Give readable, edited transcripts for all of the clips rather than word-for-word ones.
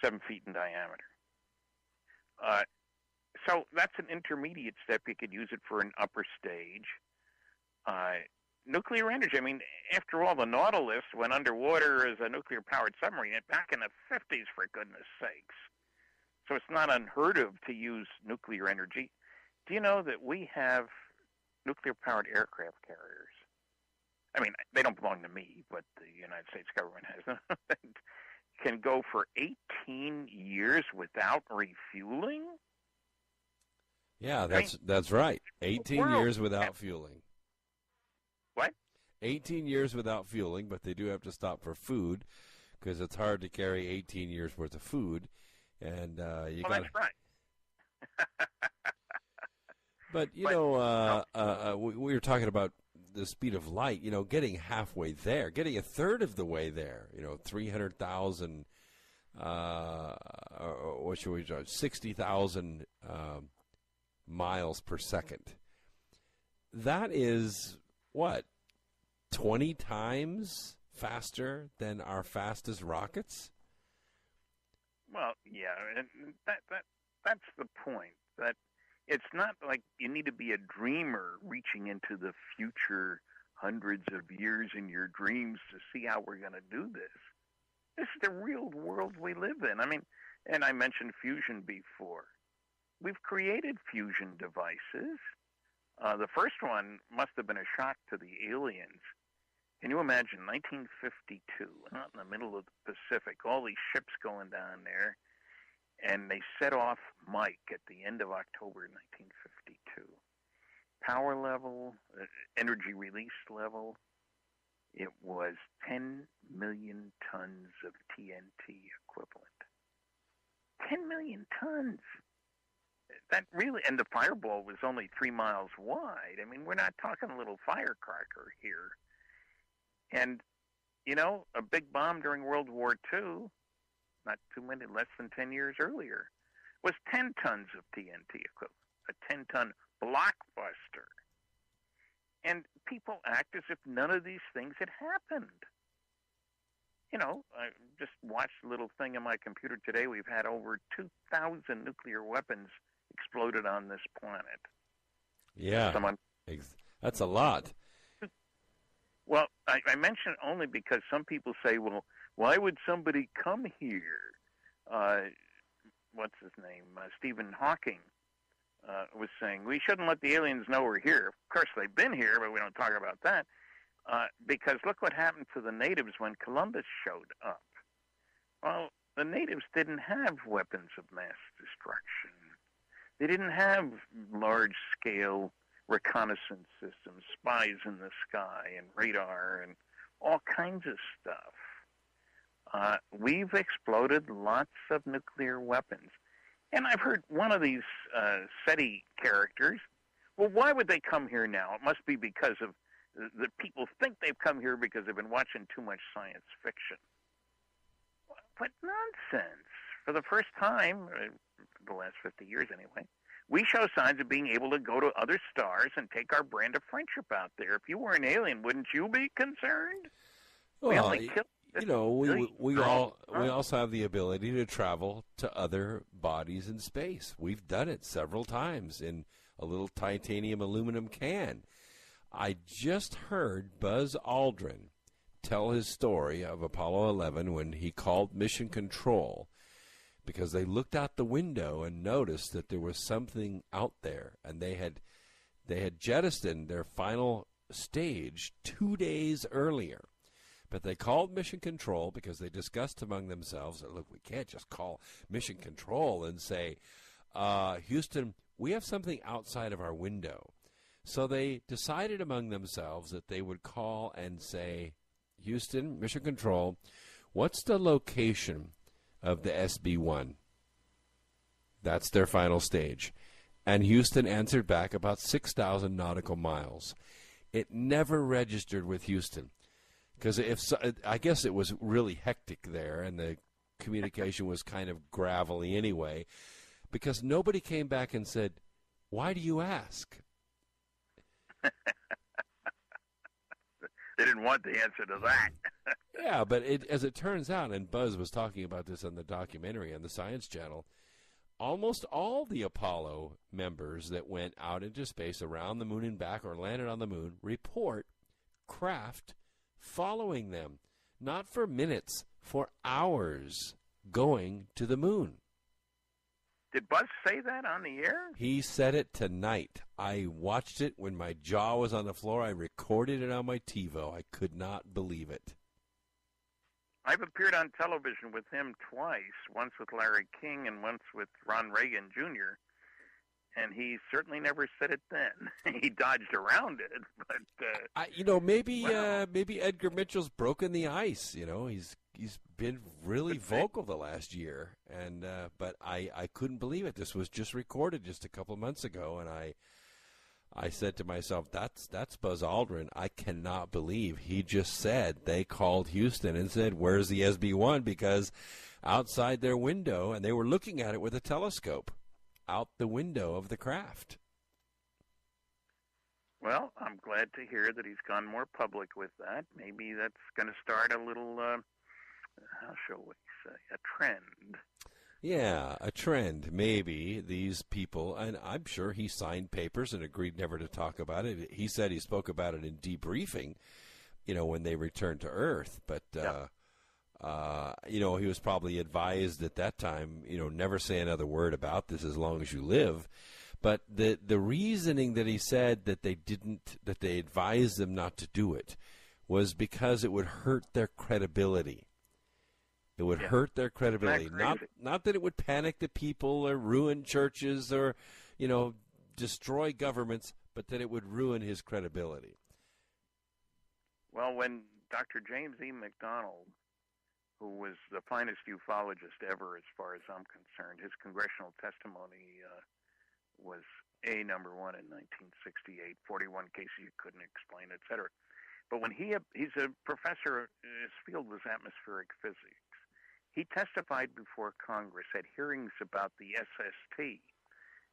7 feet in diameter. So that's an intermediate step. You could use it for an upper stage. Nuclear energy, I mean, after all, the Nautilus went underwater as a nuclear-powered submarine back in the 50s, for goodness sakes. So it's not unheard of to use nuclear energy. Do you know that we have nuclear-powered aircraft carriers? I mean, they don't belong to me, but the United States government has them. Can go for 18 years without refueling? Yeah, that's right. 18 years without fueling. What? 18 years without fueling, but they do have to stop for food because it's hard to carry 18 years worth of food. And you got. That's right. But we were talking about the speed of light. Getting halfway there, getting a third of the way there. 300,000. What should we judge? 60,000 miles per second. That is what? 20 times faster than our fastest rockets? Well, yeah, and that's the point. That it's not like you need to be a dreamer reaching into the future hundreds of years in your dreams to see how we're going to do this. This is the real world we live in. I mean, and I mentioned fusion before. We've created fusion devices. The first one must have been a shock to the aliens. Can you imagine 1952, out in the middle of the Pacific, all these ships going down there, and they set off Mike at the end of October 1952. Power level, energy release level, it was 10 million tons of TNT equivalent. 10 million tons. That really, and the fireball was only 3 miles wide. I mean, we're not talking a little firecracker here. And, a big bomb during World War II, not too many, less than 10 years earlier, was 10 tons of TNT equivalent, a 10-ton blockbuster. And people act as if none of these things had happened. I just watched a little thing on my computer today. We've had over 2,000 nuclear weapons exploded on this planet. Yeah, that's a lot. Well, I mention it only because some people say, well, why would somebody come here? What's his name? Stephen Hawking was saying, we shouldn't let the aliens know we're here. Of course, they've been here, but we don't talk about that. Because look what happened to the natives when Columbus showed up. Well, the natives didn't have weapons of mass destruction. They didn't have large-scale reconnaissance systems, spies in the sky, and radar, and all kinds of stuff. We've exploded lots of nuclear weapons. And I've heard one of these SETI characters, well, why would they come here now? It must be because of the people think they've come here because they've been watching too much science fiction. But nonsense. For the first time, the last 50 years anyway, we show signs of being able to go to other stars and take our brand of friendship out there. If you were an alien, wouldn't you be concerned? Well, we also have the ability to travel to other bodies in space. We've done it several times in a little titanium aluminum can. I just heard Buzz Aldrin tell his story of Apollo 11 when he called Mission Control because they looked out the window and noticed that there was something out there, and they had jettisoned their final stage 2 days earlier. But they called Mission Control because they discussed among themselves that, look, we can't just call Mission Control and say, Houston, we have something outside of our window. So they decided among themselves that they would call and say, Houston, Mission Control, what's the location of the SB-1? That's their final stage. And Houston answered back about 6,000 nautical miles. It never registered with Houston because I guess it was really hectic there and the communication was kind of gravelly anyway because nobody came back and said, why do you ask? They didn't want the answer to that. Yeah, but as it turns out, and Buzz was talking about this on the documentary on the Science Channel, almost all the Apollo members that went out into space around the moon and back or landed on the moon report craft following them, not for minutes, for hours going to the moon. Did Buzz say that on the air? He said it tonight. I watched it when my jaw was on the floor. I recorded it on my TiVo. I could not believe it. I've appeared on television with him twice, once with Larry King and once with Ron Reagan Jr., and he certainly never said it then. He dodged around it, but maybe Edgar Mitchell's broken the ice. He's been really vocal the last year, and but I couldn't believe it. This was just recorded just a couple of months ago, and I said to myself, that's Buzz Aldrin. I cannot believe he just said they called Houston and said, where's the SB-1? Because outside their window, and they were looking at it with a telescope out the window of the craft. Well, I'm glad to hear that he's gone more public with that. Maybe that's going to start a little, how shall we say, a trend. Yeah, a trend, maybe. These people, and I'm sure he signed papers and agreed never to talk about it. He said he spoke about it in debriefing, when they returned to Earth. But, he was probably advised at that time, never say another word about this as long as you live. But the reasoning that he said that they advised them not to do it was because it would hurt their credibility. It would hurt their credibility. Not that it would panic the people or ruin churches or, destroy governments, but that it would ruin his credibility. Well, when Dr. James E. McDonnell, who was the finest ufologist ever as far as I'm concerned, his congressional testimony was number one in 1968, 41 cases you couldn't explain, etc. But when he's a professor, his field was atmospheric physics. He testified before Congress at hearings about the SST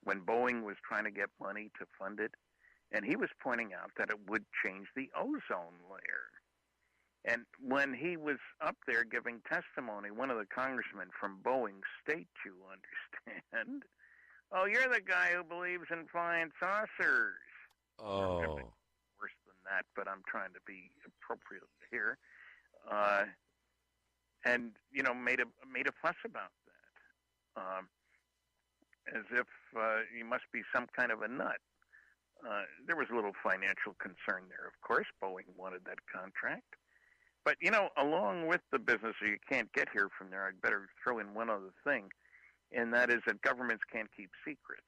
when Boeing was trying to get money to fund it, and he was pointing out that it would change the ozone layer. And when he was up there giving testimony, one of the congressmen from Boeing State, you understand, oh, you're the guy who believes in flying saucers. Oh. Worse than that, but I'm trying to be appropriate here. And made a fuss about that, as if he must be some kind of a nut. There was a little financial concern there, of course. Boeing wanted that contract. But, along with the business, you can't get here from there, I'd better throw in one other thing, and that is that governments can't keep secrets.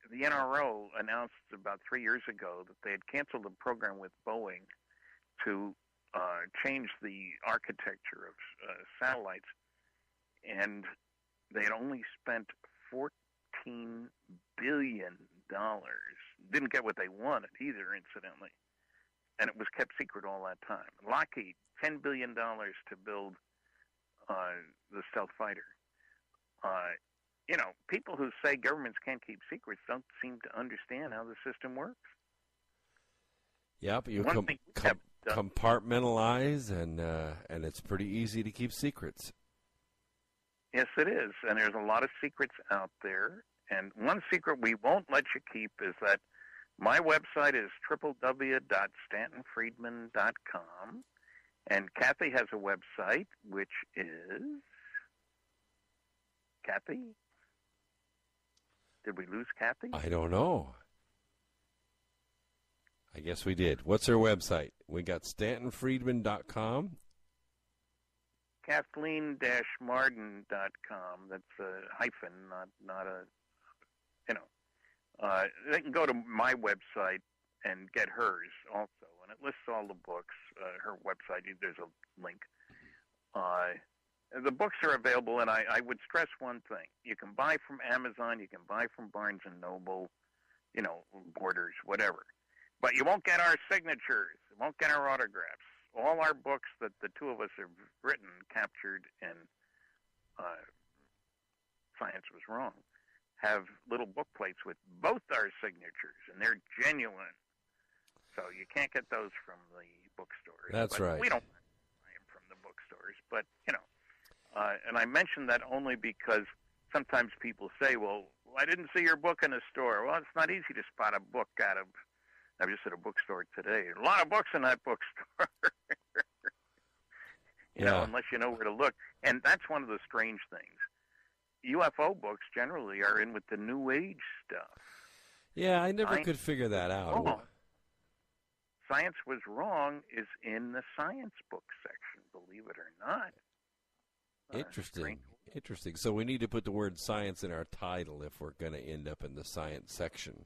The NRO announced about 3 years ago that they had canceled a program with Boeing to change the architecture of satellites, and they had only spent $14 billion. Didn't get what they wanted either, incidentally, and it was kept secret all that time. Lockheed, $10 billion to build the stealth fighter. People who say governments can't keep secrets don't seem to understand how the system works. Yep, you compartmentalize, and it's pretty easy to keep secrets. Yes, it is, and there's a lot of secrets out there. And one secret we won't let you keep is that my website is www.stantonfriedman.com, and Kathy has a website, which is... Kathy? Did we lose Kathy? I don't know. I guess we did. What's her website? We got stantonfriedman.com. Kathleen-Marden.com. That's a hyphen, not a, they can go to my website and get hers also, and it lists all the books. Her website, there's a link. The books are available, and I would stress one thing. You can buy from Amazon, you can buy from Barnes & Noble, Borders, whatever. But you won't get our signatures. You won't get our autographs. All our books that the two of us have written, captured in Science Was Wrong, have little book plates with both our signatures, and they're genuine. So you can't get those from the bookstores. That's right. We don't buy them from the bookstores. But, and I mention that only because sometimes people say, well, I didn't see your book in a store. Well, it's not easy to spot a book out of, I was just at a bookstore today. A lot of books in that bookstore. You know, unless you know where to look. And that's one of the strange things. UFO books generally are in with the New Age stuff. Yeah, I never could figure that out. Wrong. Science was wrong is in the science book section, believe it or not. Interesting. So we need to put the word science in our title if we're going to end up in the science section.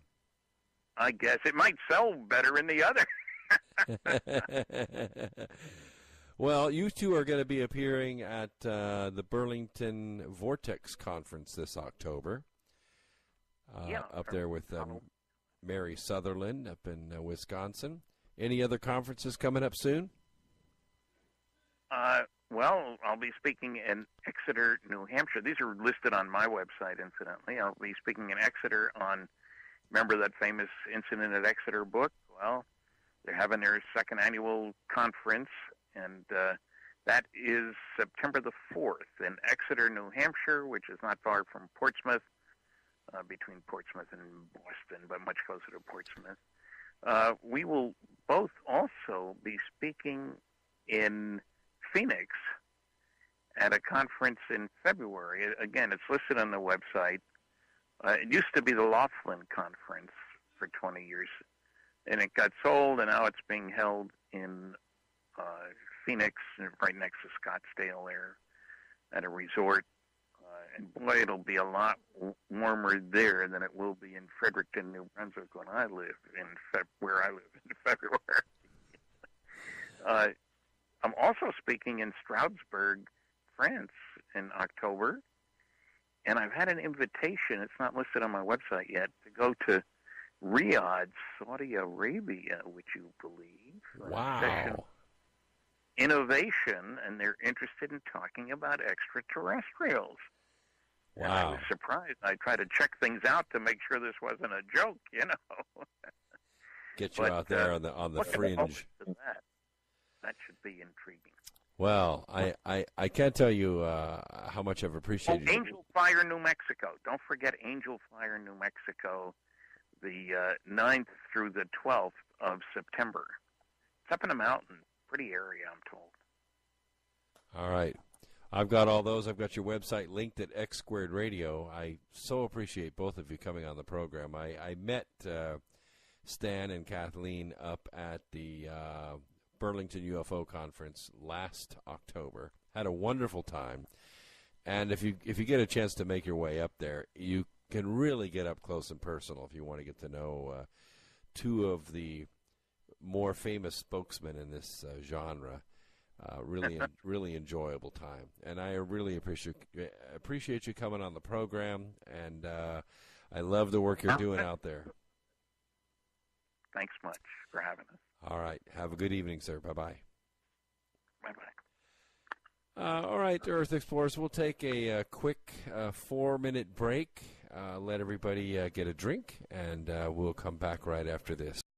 I guess it might sell better in the other. Well, you two are going to be appearing at the Burlington Vortex Conference this October. Up there with Mary Sutherland up in Wisconsin. Any other conferences coming up soon? Well, I'll be speaking in Exeter, New Hampshire. These are listed on my website, incidentally. I'll be speaking in Exeter on, remember that famous Incident at Exeter book? Well, they're having their second annual conference, and that is September the 4th in Exeter, New Hampshire, which is not far from Portsmouth, between Portsmouth and Boston, but much closer to Portsmouth. We will both also be speaking in Phoenix at a conference in February. Again, it's listed on the website. It used to be the Laughlin Conference for 20 years, and it got sold, and now it's being held in Phoenix, right next to Scottsdale there, at a resort. And boy, it'll be a lot warmer there than it will be in Fredericton, New Brunswick, where I live in February. I'm also speaking in Stroudsburg, France, in October, and I've had an invitation. It's not listed on my website yet to go to Riyadh, Saudi Arabia. Would you believe? Wow. Innovation, and they're interested in talking about extraterrestrials. Wow. And I was surprised. I tried to check things out to make sure this wasn't a joke, Get you out there on the fringe. That should be intriguing. Well, I can't tell you how much I've appreciated Angel Fire, New Mexico. Don't forget Angel Fire, New Mexico, the 9th through the 12th of September. It's up in the mountain. Pretty area, I'm told. All right. I've got all those. I've got your website linked at X Squared Radio. I so appreciate both of you coming on the program. I met Stan and Kathleen up at the Burlington UFO Conference last October. Had a wonderful time. And if you get a chance to make your way up there, you can really get up close and personal if you want to get to know two of the more famous spokesmen in this genre. Really enjoyable time, and I really appreciate you coming on the program, and I love the work you're doing out there. Thanks much for having us. All right, have a good evening, sir. Bye-bye. Bye-bye. All right, Earth Explorers, we'll take a quick 4-minute break, let everybody get a drink, and we'll come back right after this.